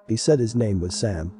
He said his name was Sam.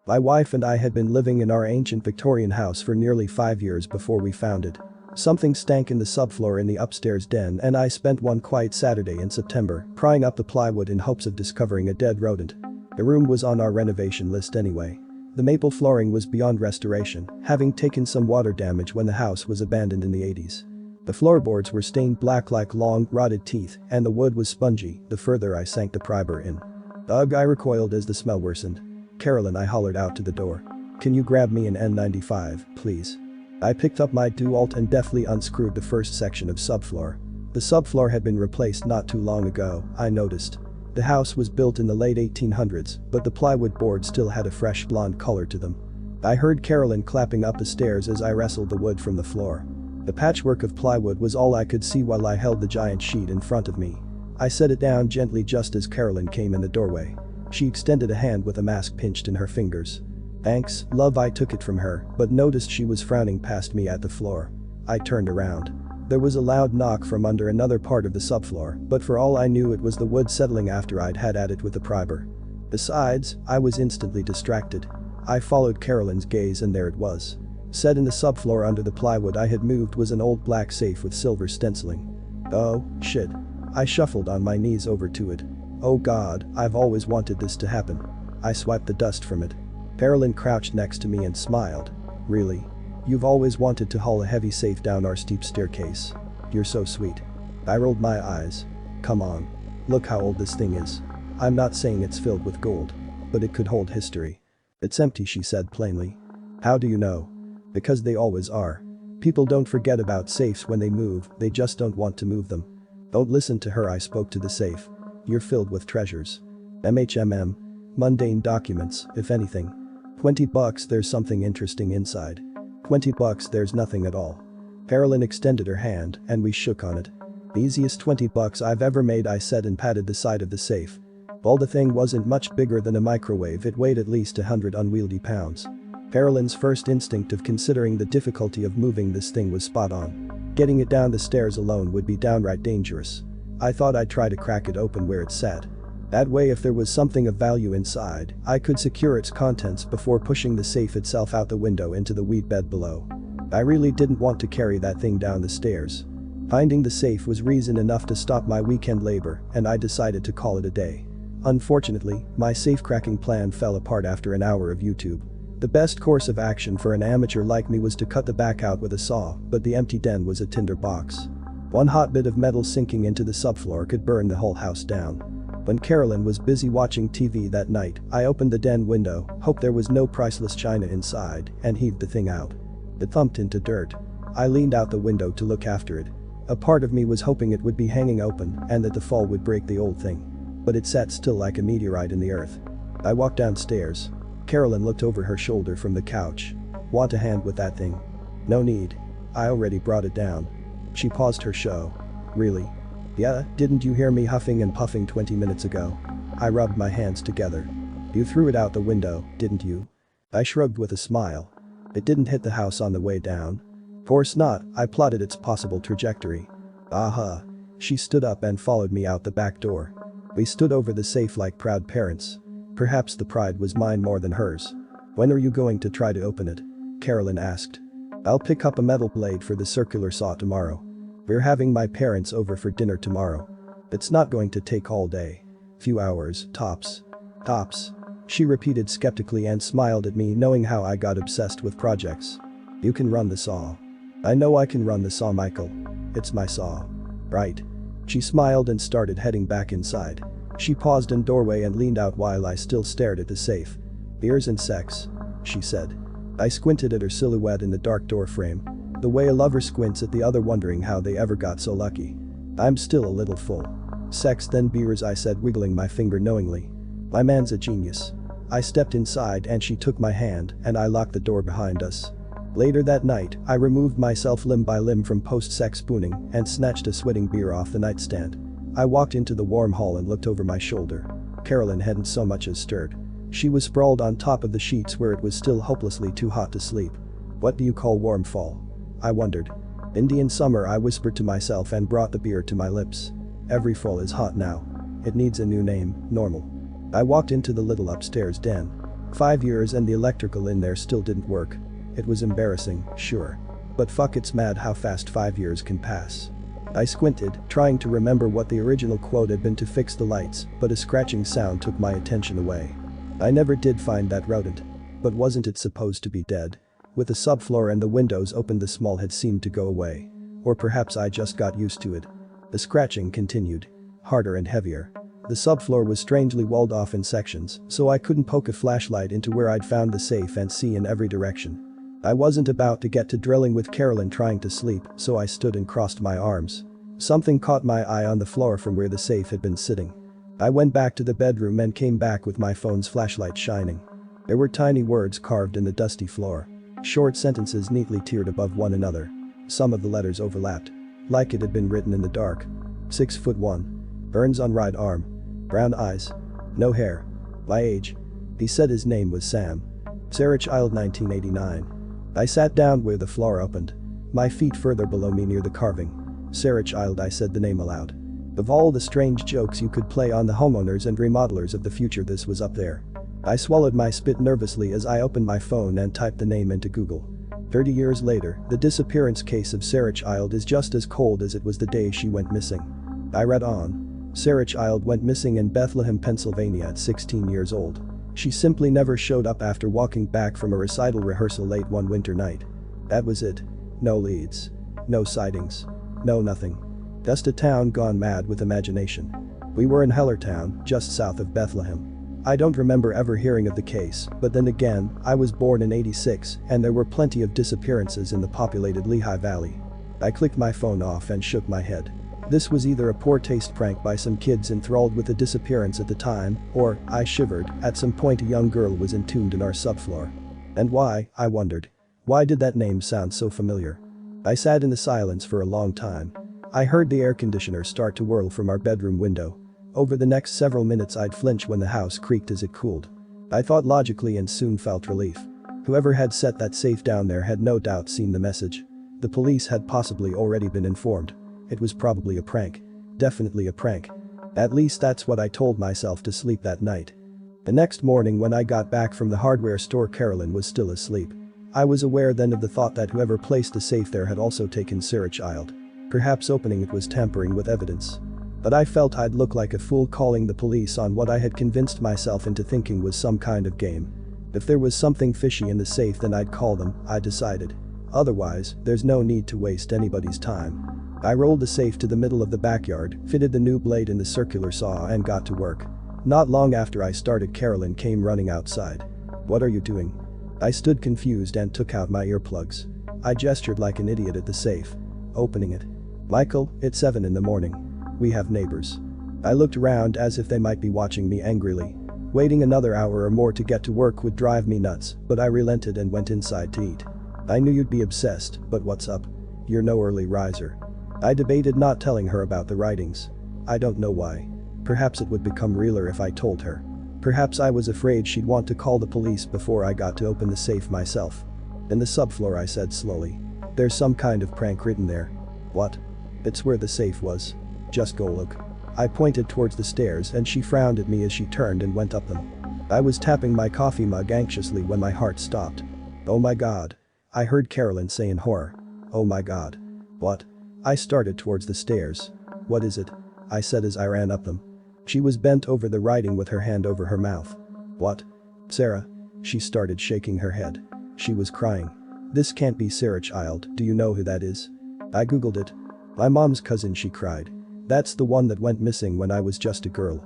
My wife and I had been living in our ancient Victorian house for nearly 5 years before we found it. Something stank in the subfloor in the upstairs den, and I spent one quiet Saturday in September prying up the plywood in hopes of discovering a dead rodent. The room was on our renovation list anyway. The maple flooring was beyond restoration, having taken some water damage when the house was abandoned in the 80s. The floorboards were stained black like long, rotted teeth, and the wood was spongy the further I sank the primer in. Ugh, I recoiled as the smell worsened. Carolyn, I hollered out to the door. Can you grab me an N95, please? I picked up my DeWalt and deftly unscrewed the first section of subfloor. The subfloor had been replaced not too long ago, I noticed. The house was built in the late 1800s, but the plywood boards still had a fresh blonde color to them. I heard Carolyn clapping up the stairs as I wrestled the wood from the floor. The patchwork of plywood was all I could see while I held the giant sheet in front of me. I set it down gently just as Carolyn came in the doorway. She extended a hand with a mask pinched in her fingers. Thanks, love. I took it from her, but noticed she was frowning past me at the floor. I turned around. There was a loud knock from under another part of the subfloor, but for all I knew it was the wood settling after I'd had at it with the primer. Besides, I was instantly distracted. I followed Carolyn's gaze and there it was. Set in the subfloor under the plywood I had moved was an old black safe with silver stenciling. Oh, shit. I shuffled on my knees over to it. Oh god, I've always wanted this to happen. I swiped the dust from it. Carolyn crouched next to me and smiled. Really? You've always wanted to haul a heavy safe down our steep staircase. You're so sweet. I rolled my eyes. Come on. Look how old this thing is. I'm not saying it's filled with gold. But it could hold history. It's empty, she said plainly. How do you know? Because they always are. People don't forget about safes when they move, they just don't want to move them. Don't listen to her, I spoke to the safe. You're filled with treasures. MHMM. Mundane documents, if anything. $20, there's something interesting inside. $20, there's nothing at all. Carolyn extended her hand, and we shook on it. The easiest $20 I've ever made, I said and patted the side of the safe. While the thing wasn't much bigger than a microwave, it weighed at least 100 unwieldy pounds. Carolyn's first instinct of considering the difficulty of moving this thing was spot on. Getting it down the stairs alone would be downright dangerous. I thought I'd try to crack it open where it sat. That way, if there was something of value inside, I could secure its contents before pushing the safe itself out the window into the wheat bed below. I really didn't want to carry that thing down the stairs. Finding the safe was reason enough to stop my weekend labor, and I decided to call it a day. Unfortunately, my safe-cracking plan fell apart after an hour of YouTube. The best course of action for an amateur like me was to cut the back out with a saw, but the empty den was a tinder box. One hot bit of metal sinking into the subfloor could burn the whole house down. When Carolyn was busy watching TV that night, I opened the den window, hoped there was no priceless china inside, and heaved the thing out. It thumped into dirt. I leaned out the window to look after it. A part of me was hoping it would be hanging open and that the fall would break the old thing. But it sat still like a meteorite in the earth. I walked downstairs. Carolyn looked over her shoulder from the couch. Want a hand with that thing? No need. I already brought it down. She paused her show. Really? Yeah, didn't you hear me huffing and puffing 20 minutes ago? I rubbed my hands together. You threw it out the window, didn't you? I shrugged with a smile. It didn't hit the house on the way down. Course not, I plotted its possible trajectory. Aha. She stood up and followed me out the back door. We stood over the safe like proud parents. Perhaps the pride was mine more than hers. When are you going to try to open it? Carolyn asked. I'll pick up a metal blade for the circular saw tomorrow. We're having my parents over for dinner tomorrow. It's not going to take all day. Few hours, tops. Tops. She repeated skeptically and smiled at me, knowing how I got obsessed with projects. You can run the saw. I know I can run the saw, Michael. It's my saw. Right. She smiled and started heading back inside. She paused in doorway and leaned out while I still stared at the safe. Beers and sex, she said. I squinted at her silhouette in the dark doorframe. The way a lover squints at the other, wondering how they ever got so lucky. I'm still a little full. Sex then beers, I said, wiggling my finger knowingly. My man's a genius. I stepped inside and she took my hand and I locked the door behind us. Later that night, I removed myself limb by limb from post-sex spooning and snatched a sweating beer off the nightstand. I walked into the warm hall and looked over my shoulder. Carolyn hadn't so much as stirred. She was sprawled on top of the sheets where it was still hopelessly too hot to sleep. What do you call warm fall? I wondered. Indian summer, I whispered to myself and brought the beer to my lips. Every fall is hot now. It needs a new name, normal. I walked into the little upstairs den. 5 years and the electrical in there still didn't work. It was embarrassing, sure. But fuck, it's mad how fast 5 years can pass. I squinted, trying to remember what the original quote had been to fix the lights, but a scratching sound took my attention away. I never did find that rodent. But wasn't it supposed to be dead? With the subfloor and the windows open, the smell had seemed to go away. Or perhaps I just got used to it. The scratching continued. Harder and heavier. The subfloor was strangely walled off in sections, so I couldn't poke a flashlight into where I'd found the safe and see in every direction. I wasn't about to get to drilling with Carolyn trying to sleep, so I stood and crossed my arms. Something caught my eye on the floor from where the safe had been sitting. I went back to the bedroom and came back with my phone's flashlight shining. There were tiny words carved in the dusty floor. Short sentences neatly tiered above one another. Some of the letters overlapped. Like it had been written in the dark. 6'1". Burns on right arm. Brown eyes. No hair. My age. He said his name was Sam. Sarah Child 1989. I sat down where the floor opened. My feet further below me near the carving. Sarah Child, I said the name aloud. Of all the strange jokes you could play on the homeowners and remodelers of the future, this was up there. I swallowed my spit nervously as I opened my phone and typed the name into Google. 30 years later, the disappearance case of Sarah Child is just as cold as it was the day she went missing. I read on. Sarah Child went missing in Bethlehem, Pennsylvania at 16 years old. She simply never showed up after walking back from a recital rehearsal late one winter night. That was it. No leads. No sightings. No nothing. Just a town gone mad with imagination. We were in Hellertown, just south of Bethlehem. I don't remember ever hearing of the case, but then again, I was born in '86 and there were plenty of disappearances in the populated Lehigh Valley. I clicked my phone off and shook my head. This was either a poor taste prank by some kids enthralled with the disappearance at the time, or, I shivered, at some point a young girl was entombed in our subfloor. And why, I wondered. Why did that name sound so familiar? I sat in the silence for a long time. I heard the air conditioner start to whirl from our bedroom window. Over the next several minutes I'd flinch when the house creaked as it cooled. I thought logically and soon felt relief. Whoever had set that safe down there had no doubt seen the message. The police had possibly already been informed. It was probably a prank. Definitely a prank. At least that's what I told myself to sleep that night. The next morning when I got back from the hardware store, Carolyn was still asleep. I was aware then of the thought that whoever placed the safe there had also taken Sarah Child. Perhaps opening it was tampering with evidence. But I felt I'd look like a fool calling the police on what I had convinced myself into thinking was some kind of game. If there was something fishy in the safe, then I'd call them, I decided. Otherwise, there's no need to waste anybody's time. I rolled the safe to the middle of the backyard, fitted the new blade in the circular saw and got to work. Not long after I started, Carolyn came running outside. "What are you doing?" I stood confused and took out my earplugs. I gestured like an idiot at the safe. "Opening it." "Michael, it's 7 in the morning. We have neighbors." I looked around as if they might be watching me angrily. Waiting another hour or more to get to work would drive me nuts, but I relented and went inside to eat. "I knew you'd be obsessed, but what's up? You're no early riser." I debated not telling her about the writings. I don't know why. Perhaps it would become realer if I told her. Perhaps I was afraid she'd want to call the police before I got to open the safe myself. "In the subfloor," I said slowly. "There's some kind of prank written there." "What?" "It's where the safe was. Just go look." I pointed towards the stairs and she frowned at me as she turned and went up them. I was tapping my coffee mug anxiously when my heart stopped. "Oh my God," I heard Carolyn say in horror. "Oh my God." "What?" I started towards the stairs. "What is it?" I said as I ran up them. She was bent over the writing with her hand over her mouth. "What?" "Sarah." She started shaking her head. She was crying. "This can't be Sarah Child, do you know who that is?" I googled it. "My mom's cousin," she cried. "That's the one that went missing when I was just a girl."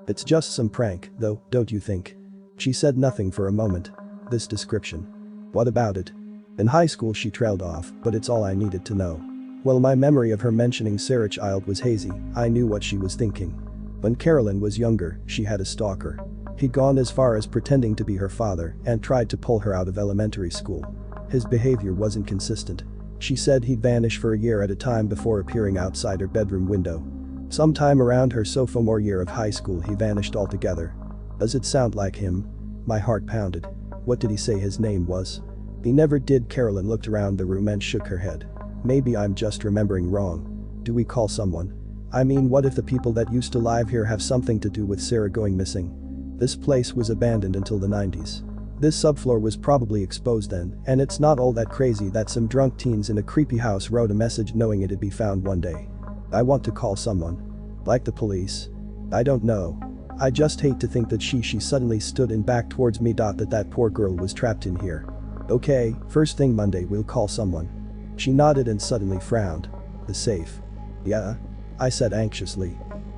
"It's just some prank, though, don't you think?" She said nothing for a moment. This description. "What about it?" "In high school," she trailed off, but it's all I needed to know. While my memory of her mentioning Sarah Child was hazy, I knew what she was thinking. When Carolyn was younger, she had a stalker. He'd gone as far as pretending to be her father and tried to pull her out of elementary school. His behavior wasn't consistent. She said he'd vanish for a year at a time before appearing outside her bedroom window. Sometime around her sophomore year of high school, he vanished altogether. Does it sound like him? My heart pounded. What did he say his name was? He never did. Carolyn looked around the room and shook her head. Maybe I'm just remembering wrong. Do we call someone? I mean, what if the people that used to live here have something to do with Sarah going missing? This place was abandoned until the 90s. This subfloor was probably exposed then, and it's not all that crazy that some drunk teens in a creepy house wrote a message knowing it'd be found one day. I want to call someone. Like the police? I don't know. I just hate to think that she suddenly stood and backed towards me. That poor girl was trapped in here. Okay, first thing Monday we'll call someone. She nodded and suddenly frowned. The safe. Yeah? I said anxiously.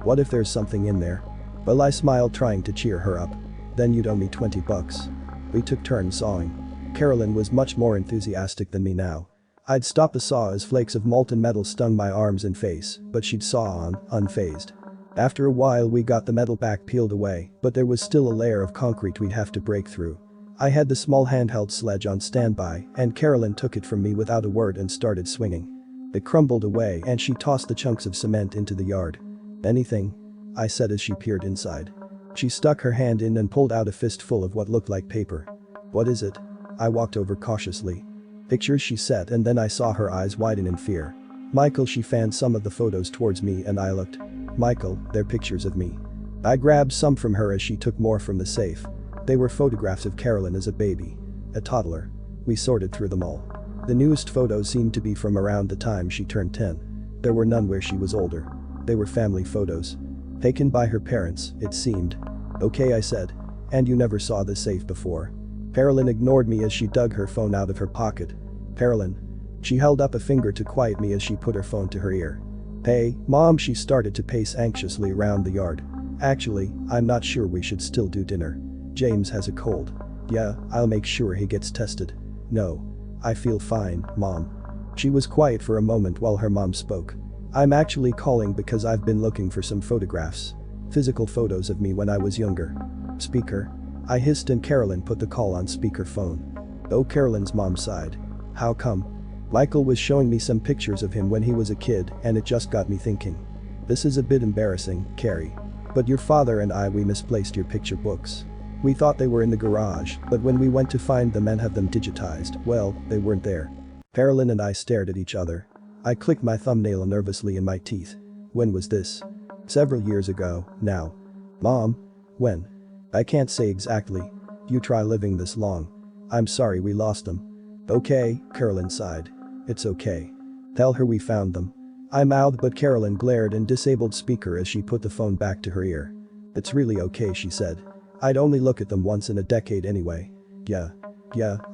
What if there's something in there? Well, I smiled, trying to cheer her up. Then you'd owe me $20. We took turns sawing. Carolyn was much more enthusiastic than me now. I'd stop the saw as flakes of molten metal stung my arms and face, but she'd saw on, unfazed. After a while we got the metal back peeled away, but there was still a layer of concrete we'd have to break through. I had the small handheld sledge on standby, and Carolyn took it from me without a word and started swinging. It crumbled away and she tossed the chunks of cement into the yard. Anything? I said as she peered inside. She stuck her hand in and pulled out a fistful of what looked like paper. What is it? I walked over cautiously. Pictures, she said, and then I saw her eyes widen in fear. Michael, she fanned some of the photos towards me and I looked. Michael, they're pictures of me. I grabbed some from her as she took more from the safe. They were photographs of Carolyn as a baby. A toddler. We sorted through them all. The newest photos seemed to be from around the time she turned 10. There were none where she was older. They were family photos. Taken by her parents, it seemed. Okay, I said. And you never saw the safe before? Carolyn ignored me as she dug her phone out of her pocket. Carolyn. She held up a finger to quiet me as she put her phone to her ear. Hey, Mom, she started to pace anxiously around the yard. Actually, I'm not sure we should still do dinner. James has a cold. Yeah, I'll make sure he gets tested. No. I feel fine, Mom. She was quiet for a moment while her mom spoke. I'm actually calling because I've been looking for some photographs. Physical photos of me when I was younger. Speaker. I hissed and Carolyn put the call on speakerphone. Oh, Carolyn's mom sighed. How come? Michael was showing me some pictures of him when he was a kid and it just got me thinking. This is a bit embarrassing, Carrie. But your father and we misplaced your picture books. We thought they were in the garage, but when we went to find them and have them digitized, well, they weren't there. Carolyn and I stared at each other. I clicked my thumbnail nervously in my teeth. When was this? Several years ago, now. Mom? When? I can't say exactly. You try living this long. I'm sorry we lost them. Okay, Carolyn sighed. It's okay. Tell her we found them. I mouthed, but Carolyn glared and disabled speaker as she put the phone back to her ear. It's really okay, she said. I'd only look at them once in a decade anyway. Yeah,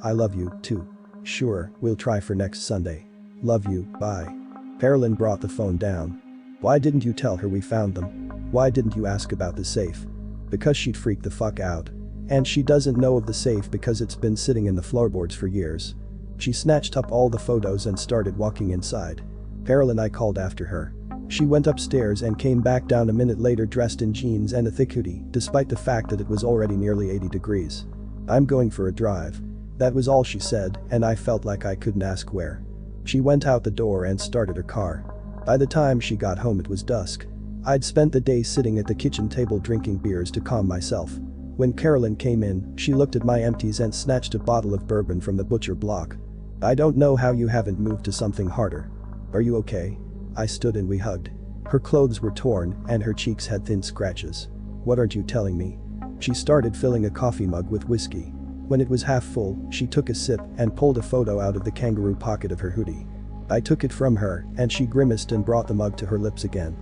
I love you, too. Sure, we'll try for next Sunday. Love you, bye. Carolyn brought the phone down. Why didn't you tell her we found them? Why didn't you ask about the safe? Because she'd freak the fuck out. And she doesn't know of the safe because it's been sitting in the floorboards for years. She snatched up all the photos and started walking inside. Carolyn, I called after her. She went upstairs and came back down a minute later dressed in jeans and a thick hoodie, despite the fact that it was already nearly 80 degrees. I'm going for a drive. That was all she said, and I felt like I couldn't ask where. She went out the door and started her car. By the time she got home it was dusk. I'd spent the day sitting at the kitchen table drinking beers to calm myself. When Carolyn came in, she looked at my empties and snatched a bottle of bourbon from the butcher block. I don't know how you haven't moved to something harder. Are you okay? I stood and we hugged. Her clothes were torn and her cheeks had thin scratches. What aren't you telling me? She started filling a coffee mug with whiskey. When it was half full, she took a sip and pulled a photo out of the kangaroo pocket of her hoodie. I took it from her and she grimaced and brought the mug to her lips again.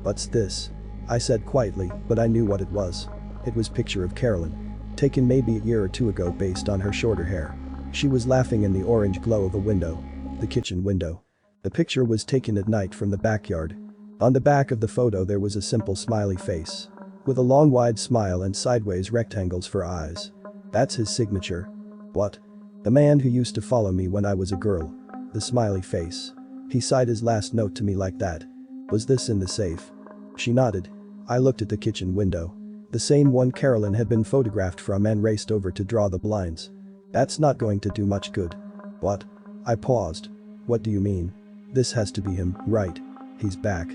What's this? I said quietly, but I knew what it was. It was a picture of Carolyn. Taken maybe a year or two ago based on her shorter hair. She was laughing in the orange glow of a window. The kitchen window. The picture was taken at night from the backyard. On the back of the photo there was a simple smiley face. With a long wide smile and sideways rectangles for eyes. That's his signature. What? The man who used to follow me when I was a girl. The smiley face. He signed his last note to me like that. Was this in the safe? She nodded. I looked at the kitchen window. The same one Carolyn had been photographed from and raced over to draw the blinds. That's not going to do much good. What? I paused. What do you mean? This has to be him, right? He's back.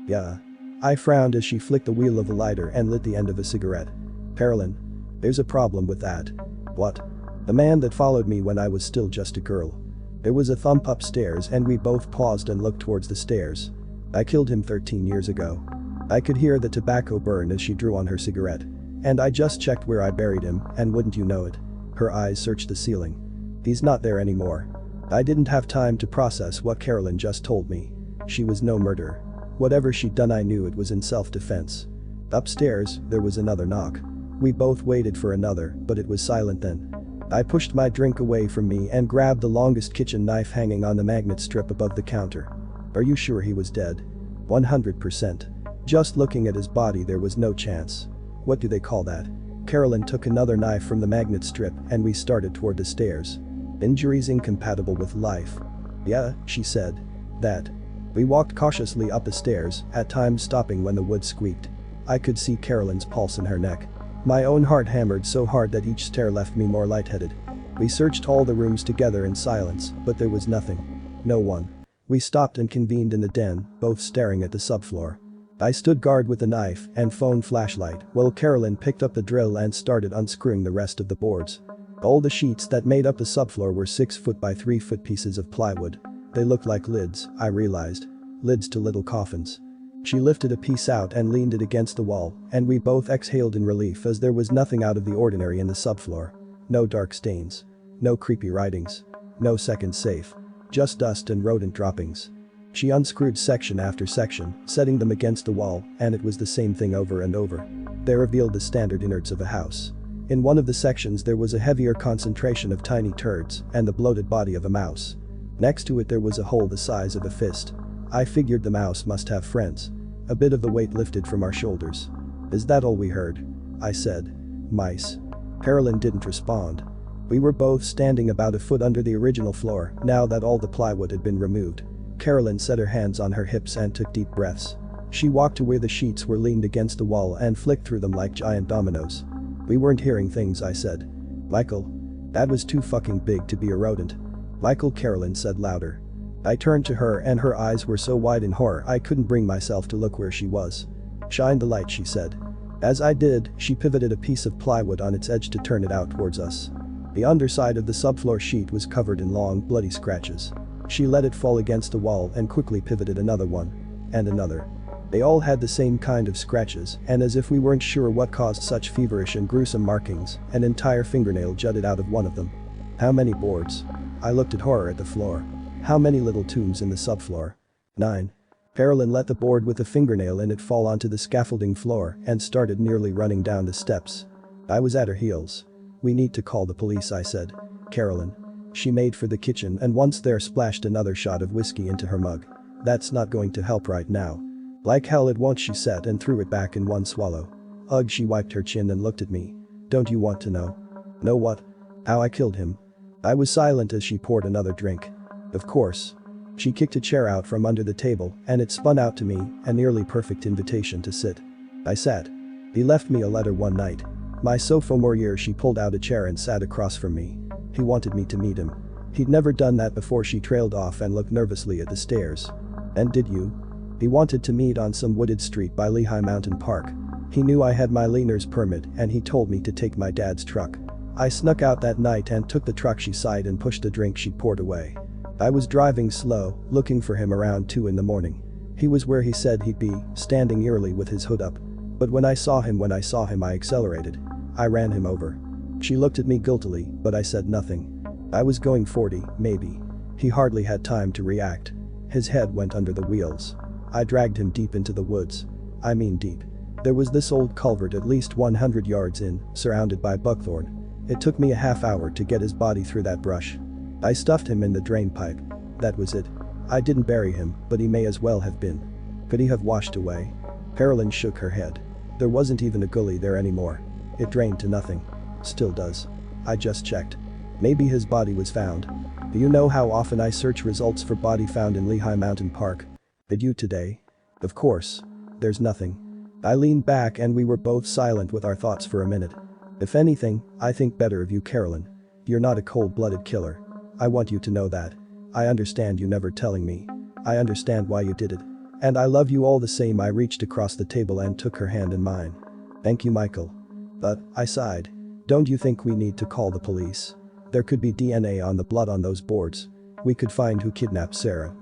Yeah. I frowned as she flicked the wheel of a lighter and lit the end of a cigarette. Carolyn. There's a problem with that. What? The man that followed me when I was still just a girl. There was a thump upstairs and we both paused and looked towards the stairs. I killed him 13 years ago. I could hear the tobacco burn as she drew on her cigarette. And I just checked where I buried him, and wouldn't you know it? Her eyes searched the ceiling. He's not there anymore. I didn't have time to process what Carolyn just told me. She was no murderer. Whatever she'd done, I knew it was in self-defense. Upstairs, there was another knock. We both waited for another, but it was silent then. I pushed my drink away from me and grabbed the longest kitchen knife hanging on the magnet strip above the counter. Are you sure he was dead? 100%. Just looking at his body, there was no chance. What do they call that? Carolyn took another knife from the magnet strip and we started toward the stairs. Injuries incompatible with life. Yeah, she said. That. We walked cautiously up the stairs, at times stopping when the wood squeaked. I could see Carolyn's pulse in her neck. My own heart hammered so hard that each stair left me more lightheaded. We searched all the rooms together in silence, but there was nothing. No one. We stopped and convened in the den, both staring at the subfloor. I stood guard with the knife and phone flashlight while Carolyn picked up the drill and started unscrewing the rest of the boards. All the sheets that made up the subfloor were 6 foot by 3 foot pieces of plywood. They looked like lids, I realized. Lids to little coffins. She lifted a piece out and leaned it against the wall, and we both exhaled in relief as there was nothing out of the ordinary in the subfloor. No dark stains. No creepy writings. No second safe. Just dust and rodent droppings. She unscrewed section after section, setting them against the wall, and it was the same thing over and over. They revealed the standard innards of a house. In one of the sections there was a heavier concentration of tiny turds and the bloated body of a mouse. Next to it there was a hole the size of a fist. I figured the mouse must have friends. A bit of the weight lifted from our shoulders. Is that all we heard? I said. Mice. Carolyn didn't respond. We were both standing about a foot under the original floor now that all the plywood had been removed. Carolyn set her hands on her hips and took deep breaths. She walked to where the sheets were leaned against the wall and flicked through them like giant dominoes. We weren't hearing things, I said. Michael. That was too fucking big to be a rodent. Michael, Carolyn said louder. I turned to her and her eyes were so wide in horror I couldn't bring myself to look where she was. Shine the light, she said. As I did, she pivoted a piece of plywood on its edge to turn it out towards us. The underside of the subfloor sheet was covered in long, bloody scratches. She let it fall against the wall and quickly pivoted another one. And another. They all had the same kind of scratches, and as if we weren't sure what caused such feverish and gruesome markings, an entire fingernail jutted out of one of them. How many boards? I looked at horror at the floor. How many little tombs in the subfloor? 9. Carolyn let the board with a fingernail in it fall onto the scaffolding floor and started nearly running down the steps. I was at her heels. We need to call the police, I said. Carolyn. She made for the kitchen and once there splashed another shot of whiskey into her mug. That's not going to help right now. Like hell it won't, she said and threw it back in one swallow. Ugh, she wiped her chin and looked at me. Don't you want to know? Know what? How I killed him. I was silent as she poured another drink. Of course. She kicked a chair out from under the table and it spun out to me, a nearly perfect invitation to sit. I sat. He left me a letter one night. My sophomore year, she pulled out a chair and sat across from me. He wanted me to meet him. He'd never done that before. She trailed off and looked nervously at the stairs. And did you? He wanted to meet on some wooded street by Lehigh Mountain Park. He knew I had my learner's permit and he told me to take my dad's truck. I snuck out that night and took the truck. She sighed and pushed the drink she'd poured away. I was driving slow, looking for him around 2 in the morning. He was where he said he'd be, standing eerily with his hood up. But when I saw him, I accelerated. I ran him over. She looked at me guiltily, but I said nothing. I was going 40, maybe. He hardly had time to react. His head went under the wheels. I dragged him deep into the woods. I mean deep. There was this old culvert at least 100 yards in, surrounded by buckthorn. It took me a half hour to get his body through that brush. I stuffed him in the drain pipe. That was it. I didn't bury him, but he may as well have been. Could he have washed away? Carolyn shook her head. There wasn't even a gully there anymore. It drained to nothing. Still does. I just checked. Maybe his body was found. Do you know how often I search results for body found in Lehigh Mountain Park? Did you today? Of course. There's nothing. I leaned back and we were both silent with our thoughts for a minute. If anything, I think better of you, Carolyn. You're not a cold-blooded killer. I want you to know that. I understand you never telling me. I understand why you did it. And I love you all the same. I reached across the table and took her hand in mine. Thank you, Michael. But, I sighed. Don't you think we need to call the police? There could be DNA on the blood on those boards. We could find who kidnapped Sarah.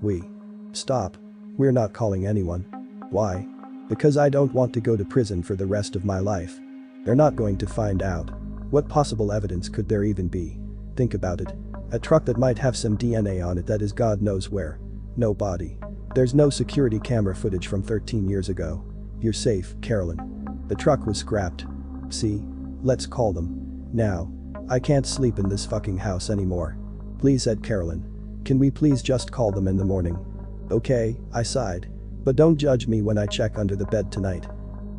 Stop. We're not calling anyone. Why? Because I don't want to go to prison for the rest of my life. They're not going to find out. What possible evidence could there even be? Think about it. A truck that might have some DNA on it that is God knows where. No body. There's no security camera footage from 13 years ago. You're safe, Carolyn. The truck was scrapped. See? Let's call them. Now. I can't sleep in this fucking house anymore. Please, said Carolyn. Can we please just call them in the morning? Okay, I sighed. But don't judge me when I check under the bed tonight.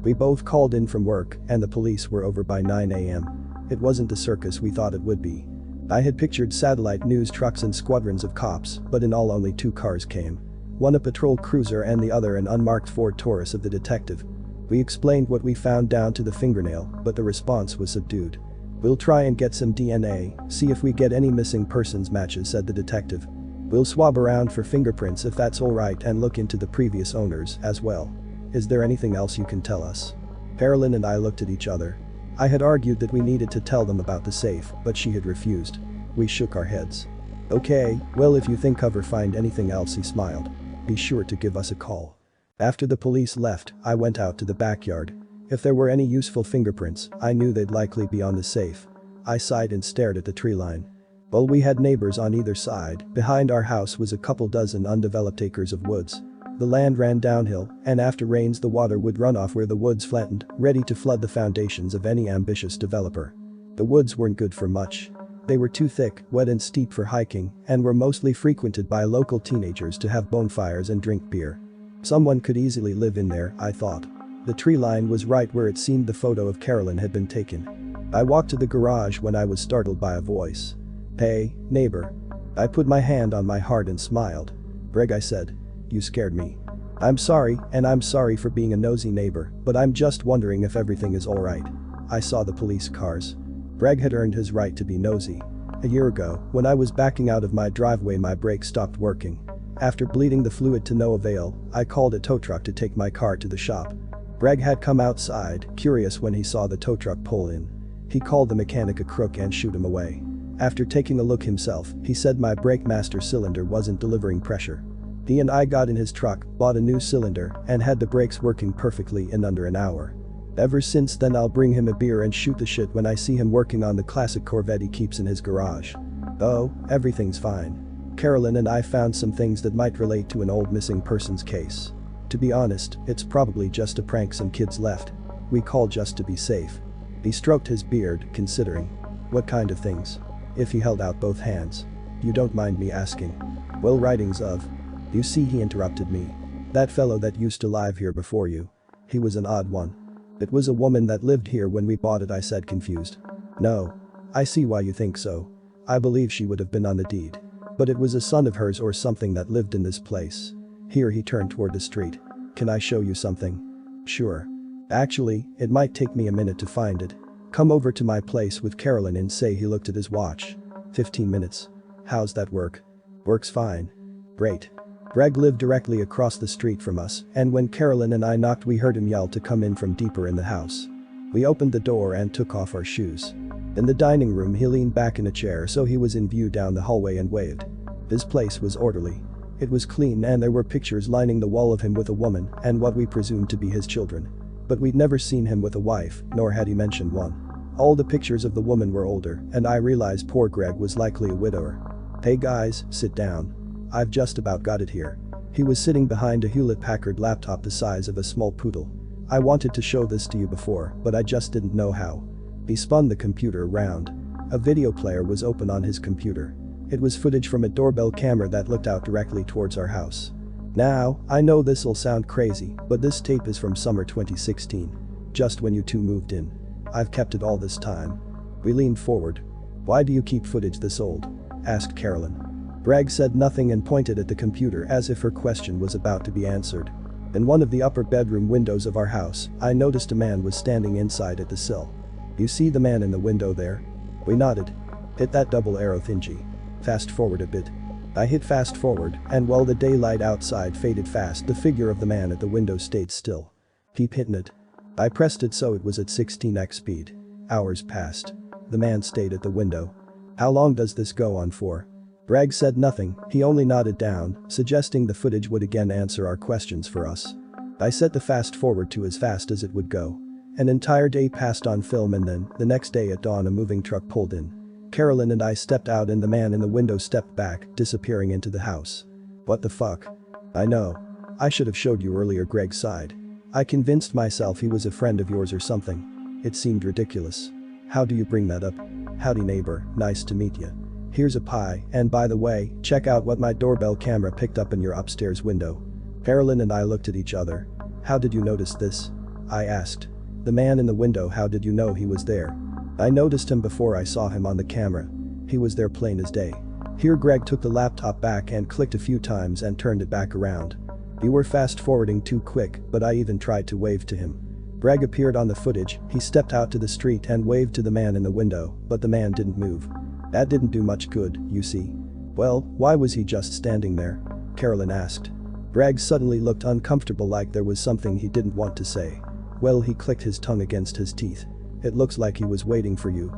We both called in from work and the police were over by 9 a.m. It wasn't the circus we thought it would be. I had pictured satellite news trucks and squadrons of cops, but in all only 2 cars came. One a patrol cruiser and the other an unmarked Ford Taurus of the detective. We explained what we found down to the fingernail, but the response was subdued. We'll try and get some DNA, see if we get any missing persons matches, said the detective. We'll swab around for fingerprints if that's alright and look into the previous owners as well. Is there anything else you can tell us? Carolyn and I looked at each other. I had argued that we needed to tell them about the safe, but she had refused. We shook our heads. Okay, well, if you think cover find anything else, he smiled. Be sure to give us a call. After the police left, I went out to the backyard. If there were any useful fingerprints, I knew they'd likely be on the safe. I sighed and stared at the tree line. Well, we had neighbors on either side. Behind our house was a couple dozen undeveloped acres of woods. The land ran downhill, and after rains the water would run off where the woods flattened, ready to flood the foundations of any ambitious developer. The woods weren't good for much. They were too thick, wet and steep for hiking, and were mostly frequented by local teenagers to have bonfires and drink beer. Someone could easily live in there, I thought. The tree line was right where it seemed the photo of Carolyn had been taken. I walked to the garage when I was startled by a voice. Hey, neighbor. I put my hand on my heart and smiled. Greg, I said. You scared me. I'm sorry, and I'm sorry for being a nosy neighbor, but I'm just wondering if everything is alright. I saw the police cars. Greg had earned his right to be nosy. A year ago, when I was backing out of my driveway, my brakes stopped working. After bleeding the fluid to no avail, I called a tow truck to take my car to the shop. Greg had come outside, curious when he saw the tow truck pull in. He called the mechanic a crook and shooed him away. After taking a look himself, he said my brake master cylinder wasn't delivering pressure. He and I got in his truck, bought a new cylinder, and had the brakes working perfectly in under an hour. Ever since then I'll bring him a beer and shoot the shit when I see him working on the classic Corvette he keeps in his garage. Oh, everything's fine. Carolyn and I found some things that might relate to an old missing persons case. To be honest, it's probably just a prank some kids left. We called just to be safe. He stroked his beard, considering. What kind of things? If he held out both hands. You don't mind me asking? Well, writings of. You see, he interrupted me. That fellow that used to live here before you. He was an odd one. It was a woman that lived here when we bought it, I said, confused. No. I see why you think so. I believe she would have been on the deed. But it was a son of hers or something that lived in this place. Here, he turned toward the street. Can I show you something? Sure. Actually, it might take me a minute to find it. Come over to my place with Carolyn and say. He looked at his watch. 15 minutes. How's that work? Works fine. Great. Greg lived directly across the street from us, and when Carolyn and I knocked, we heard him yell to come in from deeper in the house. We opened the door and took off our shoes. In the dining room, he leaned back in a chair so he was in view down the hallway and waved. His place was orderly. It was clean and there were pictures lining the wall of him with a woman and what we presumed to be his children. But we'd never seen him with a wife, nor had he mentioned one. All the pictures of the woman were older, and I realized poor Greg was likely a widower. Hey guys, sit down. I've just about got it here. He was sitting behind a Hewlett-Packard laptop the size of a small poodle. I wanted to show this to you before, but I just didn't know how. He spun the computer around. A video player was open on his computer. It was footage from a doorbell camera that looked out directly towards our house. Now, I know this'll sound crazy, but this tape is from summer 2016. Just when you two moved in. I've kept it all this time. We leaned forward. Why do you keep footage this old? Asked Carolyn. Greg said nothing and pointed at the computer as if her question was about to be answered. In one of the upper bedroom windows of our house, I noticed a man was standing inside at the sill. You see the man in the window there? We nodded. Hit that double arrow thingy. Fast forward a bit. I hit fast forward, and while the daylight outside faded fast, the figure of the man at the window stayed still. Keep hitting it. I pressed it so it was at 16x speed. Hours passed. The man stayed at the window. How long does this go on for? Greg said nothing, he only nodded down, suggesting the footage would again answer our questions for us. I set the fast forward to as fast as it would go. An entire day passed on film and then, the next day at dawn a moving truck pulled in. Carolyn and I stepped out and the man in the window stepped back, disappearing into the house. What the fuck? I know. I should have showed you earlier, Greg sighed. I convinced myself he was a friend of yours or something. It seemed ridiculous. How do you bring that up? Howdy neighbor, nice to meet you. Here's a pie, and by the way, check out what my doorbell camera picked up in your upstairs window. Carolyn and I looked at each other. How did you notice this? I asked. The man in the window, how did you know he was there? I noticed him before I saw him on the camera. He was there plain as day. Here Greg took the laptop back and clicked a few times and turned it back around. You were fast forwarding too quick, but I even tried to wave to him. Greg appeared on the footage, he stepped out to the street and waved to the man in the window, but the man didn't move. That didn't do much good, you see. Well, why was he just standing there? Carolyn asked. Greg suddenly looked uncomfortable, like there was something he didn't want to say. Well, he clicked his tongue against his teeth. It looks like he was waiting for you.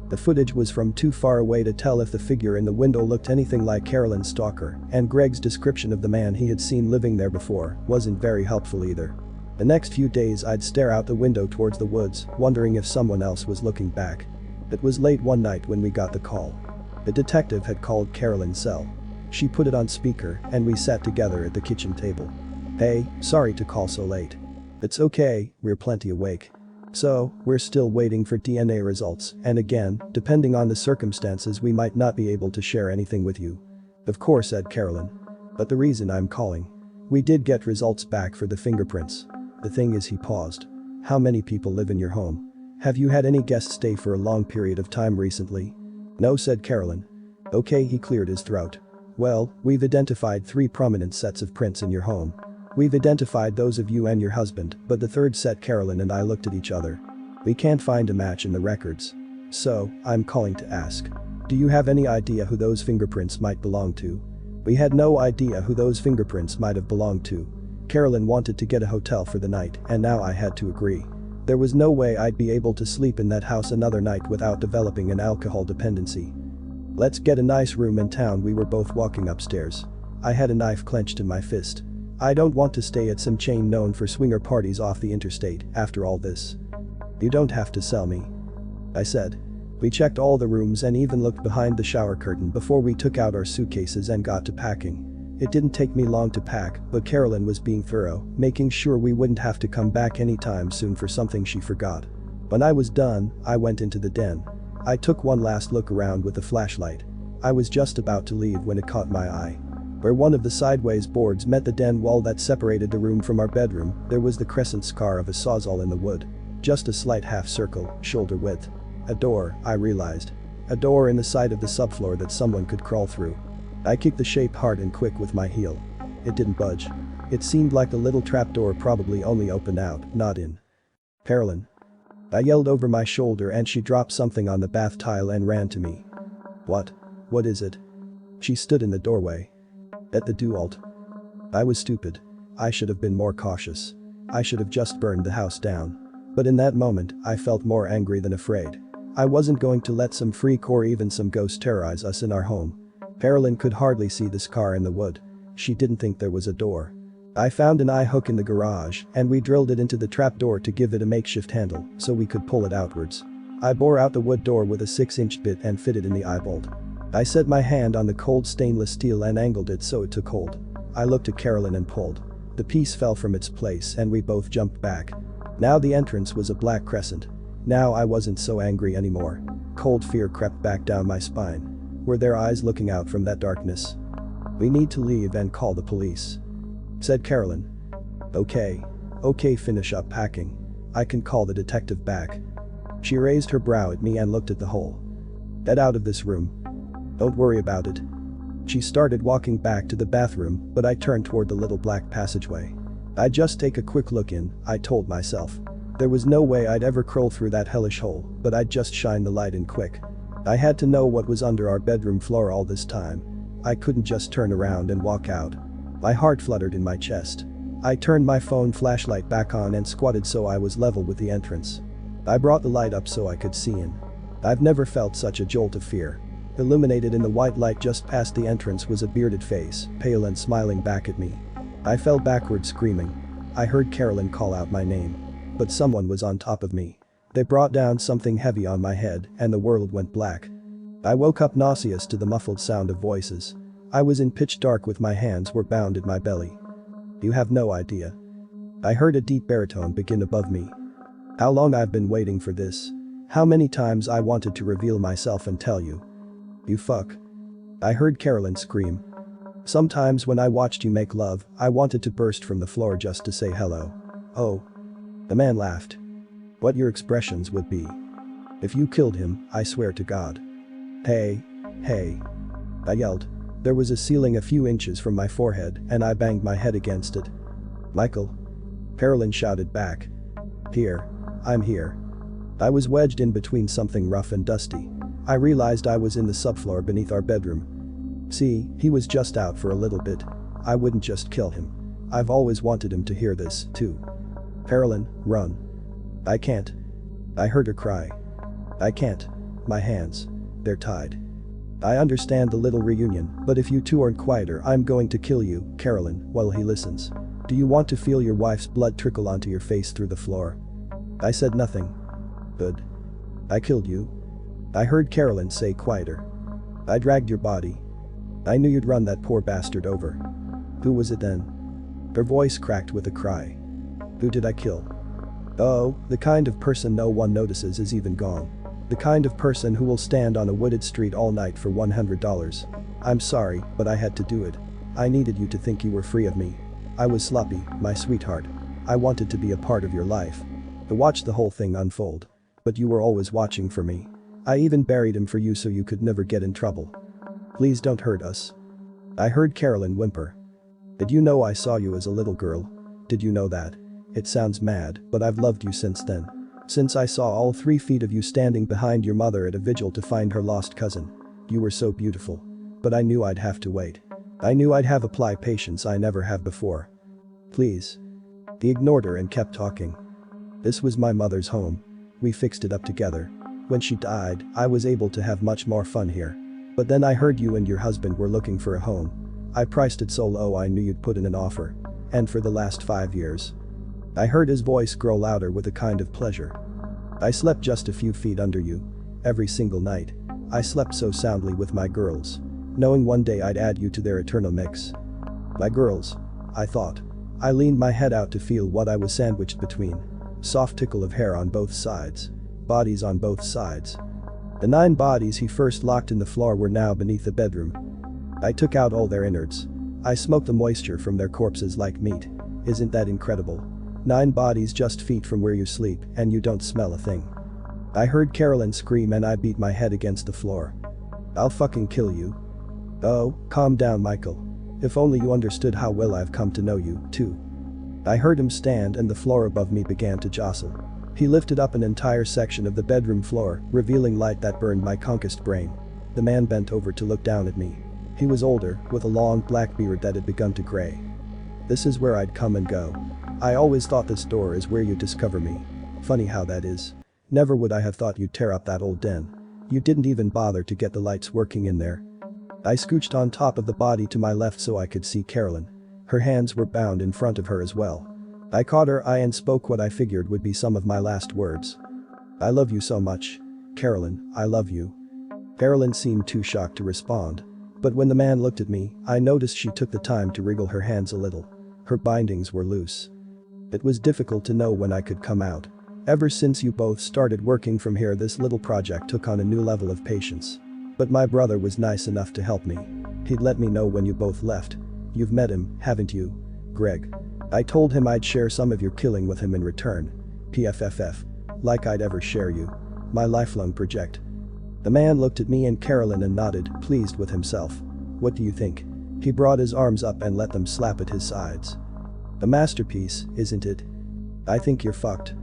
The footage was from too far away to tell if the figure in the window looked anything like Carolyn's stalker, and Greg's description of the man he had seen living there before wasn't very helpful either. The next few days I'd stare out the window towards the woods, wondering if someone else was looking back. It was late one night when we got the call. The detective had called Carolyn's cell. She put it on speaker and we sat together at the kitchen table. Hey, sorry to call so late. It's okay, we're plenty awake. So, we're still waiting for DNA results, and again, depending on the circumstances we might not be able to share anything with you. Of course, said Carolyn. But the reason I'm calling. We did get results back for the fingerprints. The thing is, he paused. How many people live in your home? Have you had any guests stay for a long period of time recently? No, said Carolyn. Okay, he cleared his throat. Well, we've identified 3 prominent sets of prints in your home. We've identified those of you and your husband, but the third set, Carolyn and I looked at each other. We can't find a match in the records. So, I'm calling to ask. Do you have any idea who those fingerprints might belong to? We had no idea who those fingerprints might have belonged to. Carolyn wanted to get a hotel for the night, and now I had to agree. There was no way I'd be able to sleep in that house another night without developing an alcohol dependency. Let's get a nice room in town. We were both walking upstairs. I had a knife clenched in my fist. I don't want to stay at some chain known for swinger parties off the interstate after all this. You don't have to sell me, I said. We checked all the rooms and even looked behind the shower curtain before we took out our suitcases and got to packing. It didn't take me long to pack, but Carolyn was being thorough, making sure we wouldn't have to come back anytime soon for something she forgot. When I was done, I went into the den. I took one last look around with the flashlight. I was just about to leave when it caught my eye. Where one of the sideways boards met the den wall that separated the room from our bedroom, there was the crescent scar of a sawzall in the wood. Just a slight half circle, shoulder width. A door, I realized. A door in the side of the subfloor that someone could crawl through. I kicked the shape hard and quick with my heel. It didn't budge. It seemed like the little trapdoor probably only opened out, not in. Carolyn. I yelled over my shoulder and she dropped something on the bath tile and ran to me. What? What is it? She stood in the doorway. At the DeWalt. I was stupid. I should have been more cautious. I should have just burned the house down. But in that moment, I felt more angry than afraid. I wasn't going to let some freak or even some ghost terrorize us in our home. Carolyn could hardly see the scar in the wood. She didn't think there was a door. I found an eye hook in the garage and we drilled it into the trapdoor to give it a makeshift handle so we could pull it outwards. I bore out the wood door with a 6-inch bit and fit it in the eye bolt. I set my hand on the cold stainless steel and angled it so it took hold. I looked at Carolyn and pulled. The piece fell from its place and we both jumped back. Now the entrance was a black crescent. Now I wasn't so angry anymore. Cold fear crept back down my spine. Were there eyes looking out from that darkness? We need to leave and call the police, said Carolyn. Okay, finish up packing. I can call the detective back. She raised her brow at me and looked at the hole. Get out of this room. Don't worry about it. She started walking back to the bathroom, but I turned toward the little black passageway. I'd just take a quick look in, I told myself. There was no way I'd ever crawl through that hellish hole, but I'd just shine the light in quick. I had to know what was under our bedroom floor all this time. I couldn't just turn around and walk out. My heart fluttered in my chest. I turned my phone flashlight back on and squatted so I was level with the entrance. I brought the light up so I could see in. I've never felt such a jolt of fear. Illuminated in the white light just past the entrance was a bearded face, pale and smiling back at me. I fell backward screaming. I heard Carolyn call out my name. But someone was on top of me. They brought down something heavy on my head and the world went black. I woke up nauseous to the muffled sound of voices. I was in pitch dark with my hands were bound at my belly. You have no idea. I heard a deep baritone begin above me. How long I've been waiting for this. How many times I wanted to reveal myself and tell you. You fuck. I heard Carolyn scream. Sometimes when I watched you make love, I wanted to burst from the floor just to say hello. Oh. The man laughed. What your expressions would be. If you killed him, I swear to God. Hey. Hey. I yelled. There was a ceiling a few inches from my forehead and I banged my head against it. Michael. Carolyn shouted back. Here. I'm here. I was wedged in between something rough and dusty. I realized I was in the subfloor beneath our bedroom. See, he was just out for a little bit. I wouldn't just kill him. I've always wanted him to hear this, too. Carolyn, run. I can't. I heard her cry. I can't. My hands. They're tied. I understand the little reunion, but if you two aren't quieter I'm going to kill you, Carolyn, while he listens. Do you want to feel your wife's blood trickle onto your face through the floor? I said nothing. Good. I killed you. I heard Carolyn say quieter. I dragged your body. I knew you'd run that poor bastard over. Who was it then? Her voice cracked with a cry. Who did I kill? Oh, the kind of person no one notices is even gone. The kind of person who will stand on a wooded street all night for $100. I'm sorry, but I had to do it. I needed you to think you were free of me. I was sloppy, my sweetheart. I wanted to be a part of your life. To watch the whole thing unfold. But you were always watching for me. I even buried him for you so you could never get in trouble. Please don't hurt us. I heard Carolyn whimper. Did you know I saw you as a little girl? Did you know that? It sounds mad, but I've loved you since then. Since I saw all 3 feet of you standing behind your mother at a vigil to find her lost cousin. You were so beautiful. But I knew I'd have to wait. I knew I'd have apply patience I never have before. Please. He ignored her and kept talking. This was my mother's home. We fixed it up together. When she died, I was able to have much more fun here. But then I heard you and your husband were looking for a home. I priced it so low I knew you'd put in an offer. And for the last 5 years. I heard his voice grow louder with a kind of pleasure. I slept just a few feet under you. Every single night. I slept so soundly with my girls. Knowing one day I'd add you to their eternal mix. My girls. I thought. I leaned my head out to feel what I was sandwiched between. Soft tickle of hair on both sides. Bodies on both sides. The 9 bodies he first locked in the floor were now beneath the bedroom. I took out all their innards. I smoked the moisture from their corpses like meat. Isn't that incredible? 9 bodies just feet from where you sleep and you don't smell a thing. I heard Carolyn scream and I beat my head against the floor. I'll fucking kill you. Oh, calm down, Michael. If only you understood how well I've come to know you, too. I heard him stand and the floor above me began to jostle. He lifted up an entire section of the bedroom floor, revealing light that burned my concussed brain. The man bent over to look down at me. He was older, with a long black beard that had begun to gray. This is where I'd come and go. I always thought this door is where you discover me. Funny how that is. Never would I have thought you'd tear up that old den. You didn't even bother to get the lights working in there. I scooched on top of the body to my left so I could see Carolyn. Her hands were bound in front of her as well. I caught her eye and spoke what I figured would be some of my last words. I love you so much. Carolyn, I love you. Carolyn seemed too shocked to respond. But when the man looked at me, I noticed she took the time to wriggle her hands a little. Her bindings were loose. It was difficult to know when I could come out. Ever since you both started working from here, this little project took on a new level of patience. But my brother was nice enough to help me. He'd let me know when you both left. You've met him, haven't you? Greg. I told him I'd share some of your killing with him in return. PFFF. Like I'd ever share you. My lifelong project. The man looked at me and Carolyn and nodded, pleased with himself. What do you think? He brought his arms up and let them slap at his sides. A masterpiece, isn't it? I think you're fucked.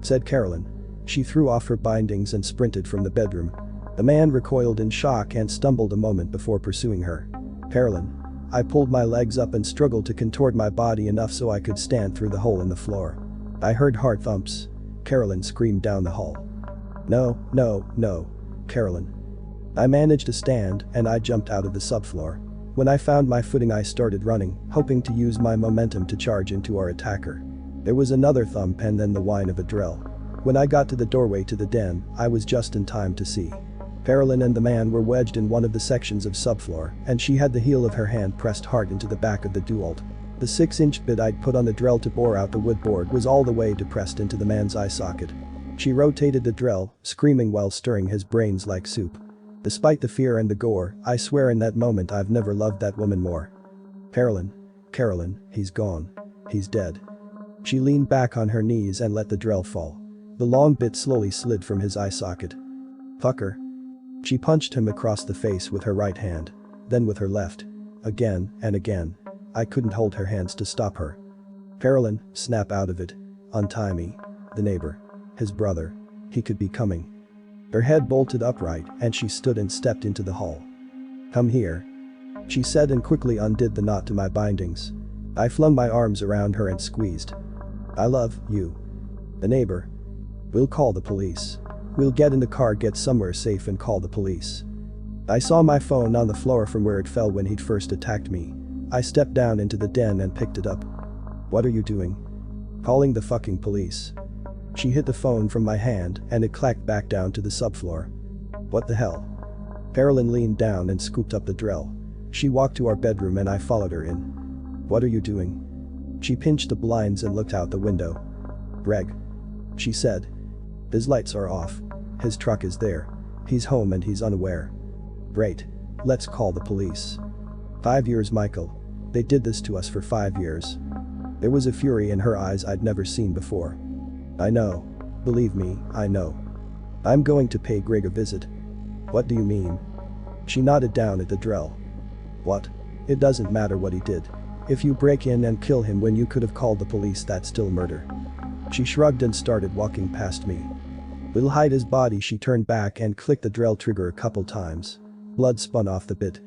Said Carolyn. She threw off her bindings and sprinted from the bedroom. The man recoiled in shock and stumbled a moment before pursuing her. Carolyn. I pulled my legs up and struggled to contort my body enough so I could stand through the hole in the floor. I heard hard thumps. Carolyn screamed down the hall. No, no, no. Carolyn. I managed to stand and I jumped out of the subfloor. When I found my footing I started running, hoping to use my momentum to charge into our attacker. There was another thump and then the whine of a drill. When I got to the doorway to the den, I was just in time to see. Carolyn and the man were wedged in one of the sections of subfloor, and she had the heel of her hand pressed hard into the back of the dualt. The 6-inch bit I'd put on the drill to bore out the wood board was all the way depressed into the man's eye socket. She rotated the drill, screaming while stirring his brains like soup. Despite the fear and the gore, I swear in that moment I've never loved that woman more. Carolyn, he's gone. He's dead. She leaned back on her knees and let the drill fall. The long bit slowly slid from his eye socket. Fucker. She punched him across the face with her right hand. Then with her left. Again and again. I couldn't hold her hands to stop her. Carolyn, snap out of it. Untie me. The neighbor. His brother. He could be coming. Her head bolted upright and she stood and stepped into the hall. Come here. She said and quickly undid the knot to my bindings. I flung my arms around her and squeezed. I love you. The neighbor. We'll call the police. We'll get in the car, get somewhere safe and call the police. I saw my phone on the floor from where it fell when he'd first attacked me. I stepped down into the den and picked it up. What are you doing? Calling the fucking police. She hit the phone from my hand and it clacked back down to the subfloor. What the hell? Carolyn leaned down and scooped up the drill. She walked to our bedroom and I followed her in. What are you doing? She pinched the blinds and looked out the window. Greg. She said. His lights are off. His truck is there. He's home and he's unaware. Great. Let's call the police. 5 years, Michael. They did this to us for 5 years. There was a fury in her eyes I'd never seen before. I know. Believe me, I know. I'm going to pay Greg a visit. What do you mean? She nodded down at the drill. What? It doesn't matter what he did. If you break in and kill him when you could have called the police, that's still murder. She shrugged and started walking past me. We'll hide his body. She turned back and clicked the drill trigger a couple times. Blood spun off the bit.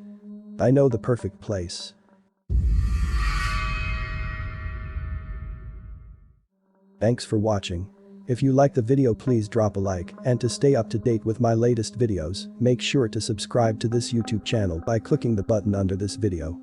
I know the perfect place. Thanks for watching. If you like the video, please drop a like, and to stay up to date with my latest videos, make sure to subscribe to this YouTube channel by clicking the button under this video.